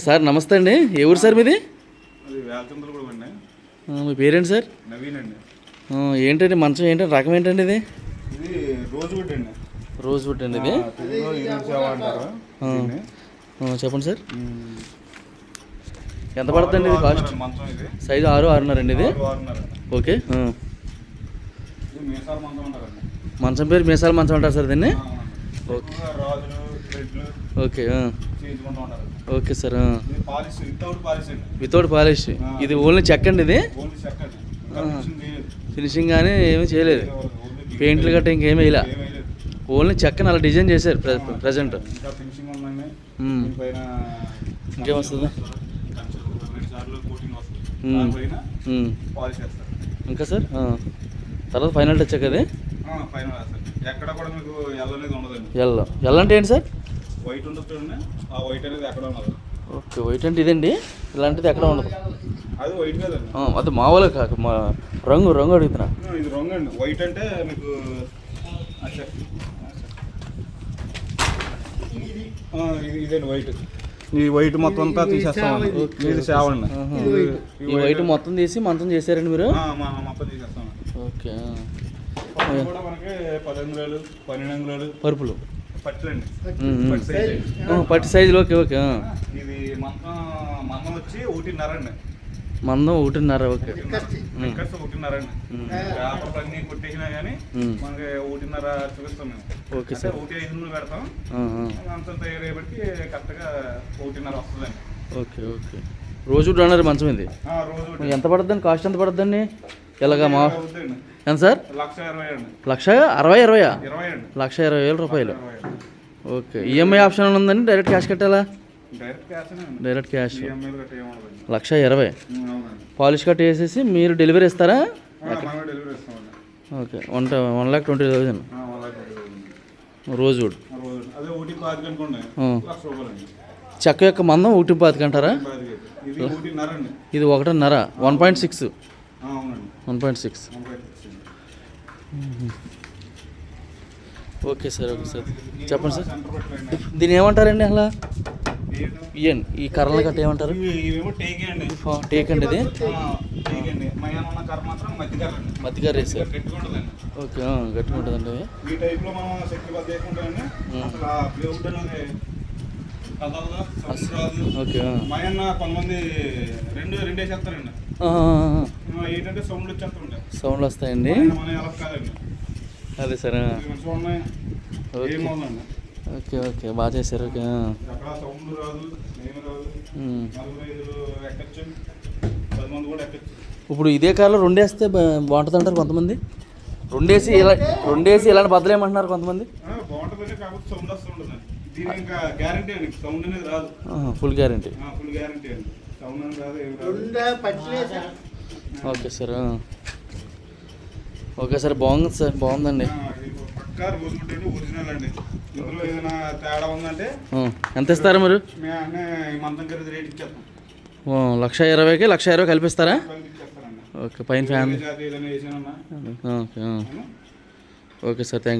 Sir నమస్తే అండి. ఏ ఊరు సార్ మీది? మీ పేరేంటి సార్? నవీన్ అండి. ఏంటండి మంచం ఏంటంటే రకం ఏంటండి ఇది? ఇది రోజ్వుడ్ అండి. రోజ్వుడ్ అండి ఇది. చెప్పండి సార్, ఎంత పడుతుందండి ఇది కాస్ట్? సైజు 6, 6.5 అండి ఇది. ఓకే. మంచం పేరు మీసాల మంచం అంటారు సార్ దీన్ని. Okay okay okay sir. Without polish. ఇది ఓన్లీ చెక్క అండి ఇది. ఫినిషింగ్ కానీ ఏమీ చేయలేదు, పెయింట్లు గట్రా ఇంకేమీ వేయలే, ఓన్లీ చెక్కని అలా డిజైన్ చేశారు ప్రజెంట్. ఇంకేమొస్తుంది ఇంకా సార్? తర్వాత ఫైనల్ టచ్ అది. ఎల్ల అంటే ఏంటి సార్? వైట్ ఉంటుంది చూడండి, ఆ వైట్ అనేది ఎక్కడ ఉండదు. ఓకే, వైట్ అంటే ఇదండి, ఇలాంటిది ఎక్కడ ఉండదు. అది వైట్ కదండి, అది మామూలుగా కాక రంగు అడుగుతున్నా. ఇది రంగు అండి. వైట్ అంటే మీకు ఇదండి వైట్. ఈ వైట్ మొత్తం అంతా తీసేస్తాం. ఇది సేవండి. ఈ వైట్ మొత్తం తీసి మంచం చేశారండి మీరు? మొత్తం తీసేస్తాం. ఓకే. కూడా మనకి 10 అంగుళాలు 12 అంగుళాలు పరుపులు పట్టులండి. పట్టి సైజులు. Okay okay. ఇది మందం వచ్చి 1.5 అండి. మందం 1.5. ఓకే. 1.5 అండి. పేపర్లు అన్నీ కొట్టేసినా కానీ మనకి 1.5 చూపిస్తాం మేము. Okay sir. 1.5 పెడతాం. మంచం తయారయ్యేపటికి కరెక్ట్గా 1.5 వస్తుందండి. Okay okay. రోజు అన్నారు మంచం ఇది. రోజు ఎంత పడుతుందండి? కాస్ట్ ఎంత పడుతుందండి? ఎలాగా మా ఎంత సార్? 1,20,000 అండి. 1,60,000? 20 అండి. 1,20,000 రూపాయలు. ఓకే. ఈఎంఐ ఆప్షన్ ఉందండి? డైరెక్ట్ క్యాష్ కట్టాలా? Direct cash. 1,20,000 పాలిష్ కట్ వేసేసి మీరు డెలివరీ ఇస్తారా? ఓకే. 1,20,000 రోజ్వుడ్. చెక్క యొక్క మందం 1.5 అంటారా? ఇది 1.5. 1.6. 1.6. Okay sir. ఓకే సార్, చెప్పండి సార్. దీన్ని ఏమంటారండి అసలు? ఇవ్వండి, ఈ కర్రలు గట్ట ఏమంటారు? టేక్ అండి ఇది. మధ్య కర్ర సార్. ఓకే, గట్టిగా ఉంటుందండి. ఓకే. కొంతమంది రెండే చేస్తారండి. ఏంటంటే సౌండ్లు వస్తాయండి. అదే సార్. ఓకే ఓకే, బాగా చేశారు. ఓకే. ఇప్పుడు ఇదే కార్లో 2 వేస్తే బాగుంటుంది అంటారు కొంతమంది. 2 వేసి ఇలాంటి బద్దలేమంటున్నారు కొంతమంది. Full guarantee. Okay sir. Okay sir, బాగుంది సార్, బాగుందండి. ఎంత ఇస్తారా మీరు? 1,20,000కి 1,20,000 కల్పిస్తారా? ఓకే. పైన fan. Okay okay sir, thank you.